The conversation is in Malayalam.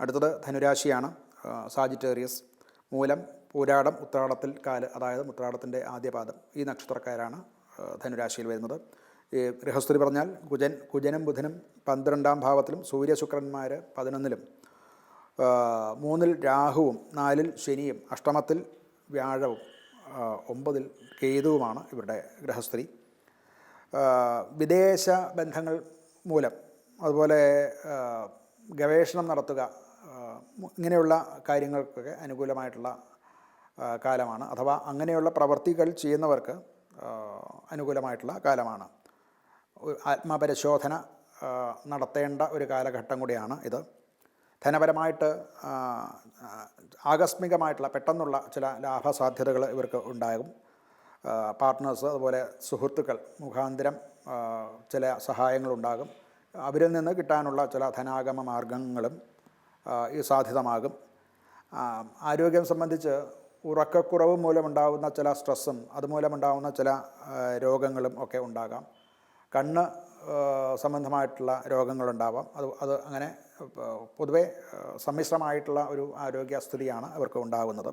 അടുത്തത് ധനുരാശിയാണ്. സാജിറ്റേറിയസ്, മൂലം, പൂരാടം, ഉത്രാടത്തിൽ കാല്, അതായത് ഉത്രാടത്തിൻ്റെ ആദ്യപാദം, ഈ നക്ഷത്രക്കാരാണ് ധനുരാശിയിൽ വരുന്നത്. ഈ ഗൃഹസ്ഥിതി പറഞ്ഞാൽ കുജനും ബുധനും 12ാം ഭാവത്തിലും സൂര്യശുക്രന്മാർ 11ലും, 3-ൽ രാഹുവും 4-ൽ ശനിയും, അഷ്ടമത്തിൽ വ്യാഴവും 9-ൽ കേതുവുമാണ് ഇവരുടെ ഗൃഹസ്ഥിതി. വിദേശ ബന്ധങ്ങൾ മൂലം, അതുപോലെ ഗവേഷണം നടത്തുക, ഇങ്ങനെയുള്ള കാര്യങ്ങൾക്കൊക്കെ അനുകൂലമായിട്ടുള്ള കാലമാണ്. അഥവാ അങ്ങനെയുള്ള പ്രവർത്തികൾ ചെയ്യുന്നവർക്ക് അനുകൂലമായിട്ടുള്ള കാലമാണ്. ആത്മപരിശോധന നടത്തേണ്ട ഒരു കാലഘട്ടം കൂടിയാണ് ഇത്. ധനപരമായിട്ട് ആകസ്മികമായിട്ടുള്ള പെട്ടെന്നുള്ള ചില ലാഭസാധ്യതകൾ ഇവർക്ക് ഉണ്ടാകും. പാർട്ട്നേഴ്സ്, അതുപോലെ സുഹൃത്തുക്കൾ മുഖാന്തരം ചില സഹായങ്ങളുണ്ടാകും. അവരിൽ നിന്ന് കിട്ടാനുള്ള ചില ധനാഗമ മാർഗങ്ങളും ഈ സാധ്യതമാകും. ആരോഗ്യം സംബന്ധിച്ച് ഉറക്കക്കുറവ് മൂലമുണ്ടാകുന്ന ചില സ്ട്രെസ്സും അതുമൂലമുണ്ടാകുന്ന ചില രോഗങ്ങളും ഒക്കെ ഉണ്ടാകാം. കണ്ണ് സംബന്ധമായിട്ടുള്ള രോഗങ്ങളുണ്ടാവാം. അത് അങ്ങനെ പൊതുവെ സമ്മിശ്രമായിട്ടുള്ള ഒരു ആരോഗ്യസ്ഥിതിയാണ് അവർക്ക് ഉണ്ടാകുന്നത്.